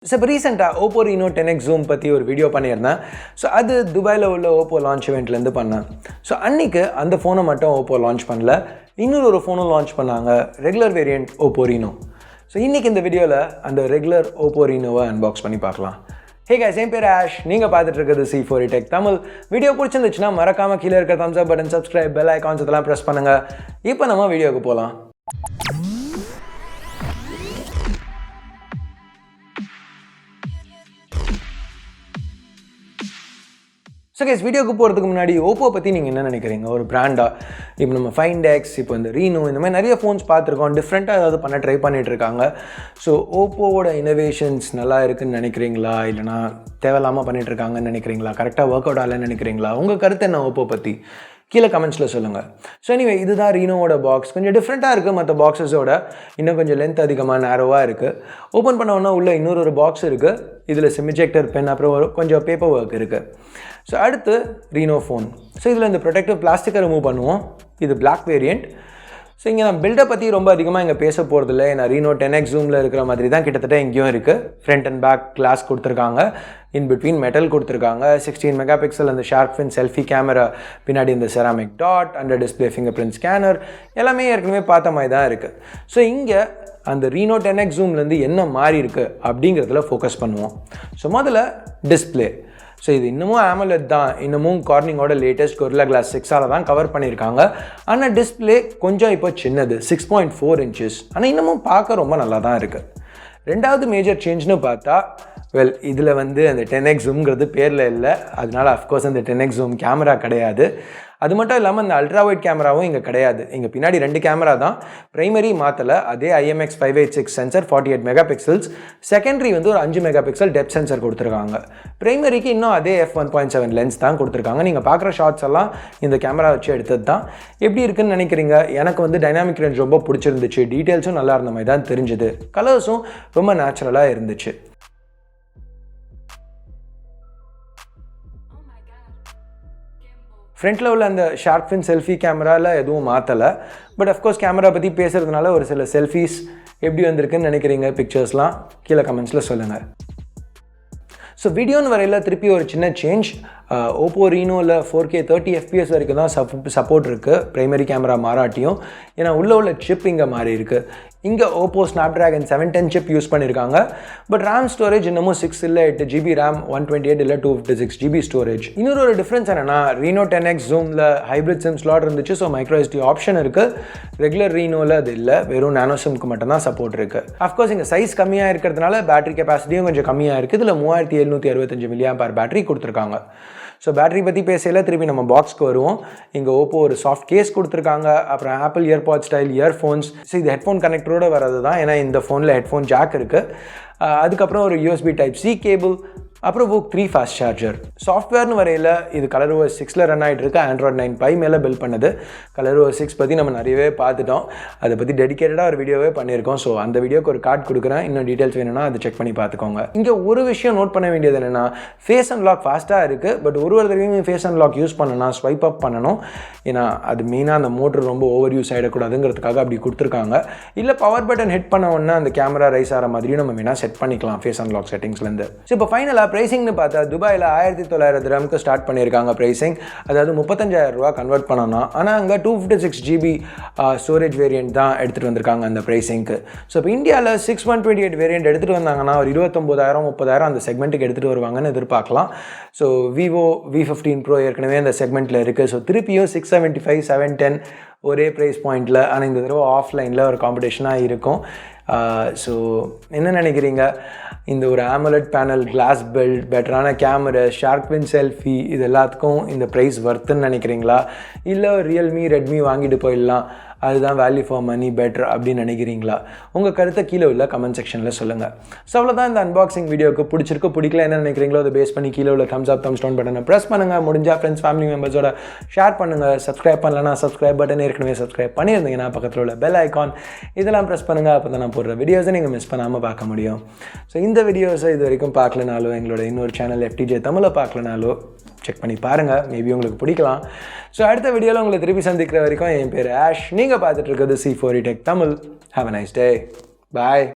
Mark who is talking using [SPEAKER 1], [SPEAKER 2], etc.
[SPEAKER 1] So, recently, OPPO Reno 10x zoom பத்தி ஒரு video பண்ணியிருந்தேன். ஸோ அது துபாயில் உள்ள OPPO லான்ச் இவெண்ட்லேருந்து பண்ணேன். ஸோ அன்றைக்கி அந்த ஃபோனை மட்டும் OPPO லான்ச் பண்ணல, இன்னொரு ஃபோனும் லான்ச் பண்ணாங்க, regular variant OPPO Reno. So இன்றைக்கி இந்த வீடியோவில் அந்த ரெகுலர் OPPO Renoவை அன்பாக்ஸ் பண்ணி பார்க்கலாம். ஹே guys, என் பேர் ஆஷ், நீங்கள் பார்த்துட்டு இருக்கிறது C4ETech தமிழ். வீடியோ பிடிச்சிருந்துச்சுன்னா மறக்காமல் கீழே இருக்க thumbs up button, subscribe, bell icons இதெல்லாம் ப்ரெஸ் பண்ணுங்கள். இப்போ நம்ம வீடியோவுக்கு போகலாம். ஸோ கைஸ், வீடியோக்கு போகிறதுக்கு முன்னாடி ஓப்போ பற்றி நீங்கள் என்ன நினைக்கிறீங்க? ஒரு பிராண்டாக இப்போ நம்ம ஃபைண்டெக்ஸ், இப்போ இந்த ரீனோ, இந்த மாதிரி நிறைய ஃபோன்ஸ் பார்த்துருக்கோம், டிஃப்ரெண்ட்டாக ஏதாவது பண்ண ட்ரை பண்ணிகிட்டு இருக்காங்க. ஸோ ஓப்போவோட இனோவேஷன்ஸ் நல்லா இருக்குதுன்னு நினைக்கிறீங்களா, இல்லைனா தேவையில்லாமல் பண்ணிகிட்ருக்காங்கன்னு நினைக்கிறீங்களா, கரெக்டாக ஒர்க் அவுட் ஆகலன்னு நினைக்கிறீங்களா? உங்கள் கருத்து என்ன ஓப்போ பற்றி கீழே கமெண்ட்ஸில் சொல்லுங்கள். ஸோ எனிவே, இதுதான் ரீனோவோட பாக்ஸ். கொஞ்சம் டிஃப்ரெண்ட்டாக இருக்குது, மற்ற பாக்ஸஸோட இன்னும் கொஞ்சம் லென்த் அதிகமாக நேரோவாக இருக்குது. ஓப்பன் பண்ணோன்னா உள்ளே இன்னொரு பாக்ஸ் இருக்குது, இதில் சிம் இஜெக்டர் பென், அப்புறம் கொஞ்சம் பேப்பர் ஒர்க் இருக்குது. ஸோ அடுத்து ரீனோ ஃபோன். ஸோ இதில் இந்த ப்ரொடெக்டிவ் பிளாஸ்டிக்கை ரிமூவ் பண்ணுவோம். இது பிளாக் வேரியண்ட். ஸோ இங்கே நான் பில்டப் பற்றி ரொம்ப அதிகமாக இங்கே பேச போகிறதில்ல, ஏன்னா ரீனோ 10x ஜூமில் இருக்கிற மாதிரி தான் கிட்டத்தட்ட இங்கேயும் இருக்குது. ஃப்ரண்ட் அண்ட் பேக் கிளாஸ் கொடுத்துருக்காங்க, இன் பிட்வீன் மெட்டல் கொடுத்துருக்காங்க, 16 மெகா பிக்சல் அந்த ஷார்ப் ஃபின் செல்ஃபி கேமரா, பின்னாடி இந்த ceramic dot, under display finger print scanner, எல்லாமே ஏற்கனவே பார்த்த மாதிரி தான் இருக்குது. ஸோ இங்கே அந்த ரீனோ 10x ஜூம்லேருந்து என்ன மாறி இருக்குது அப்படிங்கிறதுல ஃபோக்கஸ் பண்ணுவோம். ஸோ முதல்ல டிஸ்பிளே. ஸோ இது இன்னமும் AMOLED தான், இன்னமும் கார்னிங்கோட லேட்டஸ்ட் Gorilla Glass 6ஆல் தான் கவர் பண்ணியிருக்காங்க. ஆனால் டிஸ்பிளே கொஞ்சம் இப்போ சின்னது, 6.4 inches. ஆனால் இன்னமும் பார்க்க ரொம்ப நல்லா தான் இருக்குது. ரெண்டாவது மேஜர் சேஞ்ச்னு பார்த்தா, இதில் வந்து அந்த 10x ஜூம்ங்கிறது பேரில் இல்லை, அதனால அஃப்கோர்ஸ் அந்த 10x ஜூம் கேமரா கிடையாது. அது மட்டும் இல்லாமல் இந்த அல்ட்ரா வைட் கேமராவும் இங்கே கிடையாது. இங்கே பின்னாடி 2 கேமரா தான், ப்ரைமரி மாற்றலை, அதே IMX586 sensor 48 mega pixels, secondary வந்து ஒரு 5 மெகா பிக்சல் டெப்த் சென்சர் கொடுத்துருக்காங்க. ப்ரைமரிக்கு இன்னும் அதே f1.7 லென்ஸ் தான் கொடுத்துருக்காங்க. நீங்கள் பார்க்குற ஷார்ட்ஸ் எல்லாம் இந்த கேமரா வச்சு எடுத்தது தான். எப்படி இருக்குன்னு நினைக்கிறீங்க? எனக்கு வந்து டைனாமிக் ரேஞ்ச் ரொம்ப பிடிச்சிருந்துச்சு, டீட்டெயில்ஸும் நல்லா இருந்த மாதிரி தான் தெரிஞ்சுது, கலர்ஸும் ரொம்ப நேச்சுரலாக இருந்துச்சு. ஃப்ரண்ட்டில் உள்ள அந்த ஷார்ப் ஃபின் செல்ஃபி கேமராவில் எதுவும் மாற்றலை. பட் அஃப்கோர்ஸ் கேமரா பற்றி பேசுகிறதுனால ஒரு சில செல்ஃபீஸ் எப்படி வந்திருக்குன்னு நினைக்கிறீங்க, பிக்சர்ஸ்லாம் கீழே கமெண்ட்ஸில் சொல்லுங்கள். ஸோ வீடியோன்னு வரையில் திருப்பி ஒரு சின்ன சேஞ்ச். ஓப்போ ரீனோவில் 4K 30 FPS வரைக்கும் தான் சப்போர்ட் இருக்குது, ப்ரைமரி கேமரா மாறாட்டியும். ஏன்னா உள்ள சிப் இங்கே மாறி இருக்குது. இங்கே ஓப்போ Snapdragon 710 சிப் யூஸ் பண்ணியிருக்காங்க. பட் ரேம் ஸ்டோரேஜ் இன்னமும் 6 இல்லை 8 GB ரேம், 128 இல்லை 256 GB ஸ்டோரேஜ். இன்னொரு டிஃப்ரென்ஸ் என்னென்னா, ரீனோ 10x ஜூமில் ஹைப்ரிட் சிம் ஸ்லாட் இருந்துச்சு, ஸோ மைக்ரோ SD ஆப்ஷன் இருக்குது. ரெகுலர் ரீனோவில் அது இல்லை, வெறும் நானோ சிம்க்கு மட்டும்தான் சப்போர்ட் இருக்குது. அஃப்கோர்ஸ் இங்கே சைஸ் கம்மியாக இருக்கிறதுனால பேட்டரி கெப்பாசிட்டியும் கொஞ்சம் கம்மியாக இருக்குது. இதில் 3765 mAh பேட்டரி கொடுத்துருக்காங்க. ஸோ பேட்டரி பற்றி பேசல, திருப்பி நம்ம பாக்ஸ்க்கு வருவோம். இங்கே ஓப்போ ஒரு சாஃப்ட் கேஸ் கொடுத்துருக்காங்க, அப்புறம் apple earbud style earphones. So இது ஹெட்ஃபோன் கனெக்டரோடு வரது தான், ஏன்னா இந்த ஃபோனில் ஹெட்ஃபோன் ஜாக் இருக்குது. அதுக்கப்புறம் ஒரு USB Type-C கேபிள், அப்புறம் VOOC 3 ஃபாஸ்ட் சார்ஜர். சாஃப்ட்வேர்னு வரையில் இது ColorOS 6ல் ரன் ஆகிட்டு இருக்கு, Android 9 Pie மேலே பில்ட் பண்ணது. ColorOS 6 பற்றி நம்ம நிறையவே பார்த்துட்டோம், அதை பற்றி டெடிக்கேட்டடாக ஒரு வீடியோவே பண்ணியிருக்கோம். ஸோ அந்த வீடியோக்கு ஒரு கார்டு கொடுக்குறேன், இன்னும் டீட்டெயில்ஸ் வேணும்னா அதை செக் பண்ணி பார்த்துக்கோங்க. இங்கே ஒரு விஷயம் நோட் பண்ண வேண்டியது என்னென்னா, ஃபேஸ் அன்லாக் ஃபாஸ்ட்டாக இருக்குது. பட் ஒரு தடவையும் ஃபேஸ் அன்லாக் யூஸ் பண்ணணும்னா ஸ்வைப் அப் பண்ணணும், ஏன்னா அது மெயினாக அந்த மோட்டர் ரொம்ப ஓவர் யூஸ் ஆகிடக்கூடாதுங்கிறதுக்காக அப்படி கொடுத்துருக்காங்க. இல்லை பவர் பட்டன் ஹிட் பண்ண உடனே அந்த கேமரா ரைஸ் ஆகிற மாதிரியும் நம்ம வேணால் செட் பண்ணிக்கலாம் ஃபேஸ் அன்லாக் செட்டிங்ஸ்லேருந்து. ஸோ இப்போ ஃபைனலாக ப்ரைஸிங்னு பார்த்தா, துபாயில் 1900 dirhamக்கு ஸ்டார்ட் பண்ணியிருக்காங்க ப்ரைஸிங். அதாவது 35,000 ரூபா கன்வெர்ட் பண்ணணும். ஆனால் அங்கே 256 GB ஸ்டோரேஜ் வேரியண்ட் தான் எடுத்துகிட்டு வந்திருக்காங்க அந்த ப்ரைஸிங்க்கு. ஸோ இப்போ இந்தியாவில் 6128 வேரியண்ட் எடுத்துகிட்டு வந்தாங்கன்னா ஒரு 29,000 30,000 அந்த செக்மெண்ட்டுக்கு எடுத்துகிட்டு வருவாங்கன்னு எதிர்பார்க்கலாம். ஸோ விவோ V15 Pro ஏற்கனவே அந்த செக்மெண்ட்டில் இருக்குது. ஸோ திருப்பியும் 675 710 ஒரே ப்ரைஸ் பாயிண்டில். ஆனால் இந்த தடவை ஆஃப்லைனில் ஒரு காம்படிஷனாக இருக்கும். ஸோ என்ன நினைக்கிறீங்க? இந்த ஒரு AMOLED பேனல், கிளாஸ் பில்ட், பெட்டரான கேமரா, ஷார்ப் ஃபின் செல்ஃபி, இது எல்லாத்துக்கும் இந்த ப்ரைஸ் வர்த்துன்னு நினைக்கிறீங்களா? இல்லை ரியல்மி, ரெட்மி வாங்கிட்டு போயிடலாம், அதுதான் வேல்யூ ஃபார் மணி பெட்டர் அப்படின்னு நினைக்கிறீங்களா? உங்கள் கருத்தை கீழே உள்ள கமெண்ட் செக்ஷனில் சொல்லுங்கள். ஸோ அவ்வளோதான் இந்த அன்பாக்சிங் வீடியோக்கு. பிடிச்சிருக்கு பிடிக்கல என்ன நினைக்கிறீங்களோ அதை பேஸ் பண்ணி கீழே உள்ள thumbs up thumbs down பட்டனை ப்ரெஸ் பண்ணுங்கள். முடிஞ்சால் ஃப்ரெண்ட்ஸ் ஃபேமிலி மெம்பர்ஸோட ஷேர் பண்ணுங்கள். சப்ஸ்கிரைப் பண்ணலன்னா சப்ஸ்கிரைப் பட்டன் ஏற்கனவே சப்ஸ்கிரைப் பண்ணியிருந்தீங்கன்னா பக்கத்தில் உள்ள பெல் ஐக்கான் இதெல்லாம் ப்ரெஸ் பண்ணுங்கள். அப்போ தான் நான் போடுற வீடியோஸை நீங்கள் மிஸ் பண்ணாமல் பார்க்க முடியும். ஸோ இந்த வீடியோஸை இது வரைக்கும் பார்க்கலனாலோ, எங்களோட இன்னொரு சேனல் FTJ தமிழை பார்க்கலனாலோ செக் பண்ணி பாருங்கள், மேபி உங்களுக்கு பிடிக்கலாம். ஸோ அடுத்த வீடியோவில் உங்களை திருப்பி சந்திக்கிற வரைக்கும் என் பேர் ஆஷ், நீங்கள் பார்த்துட்டு இருக்கிறது C4ETech Tamil. Have a nice day. Bye.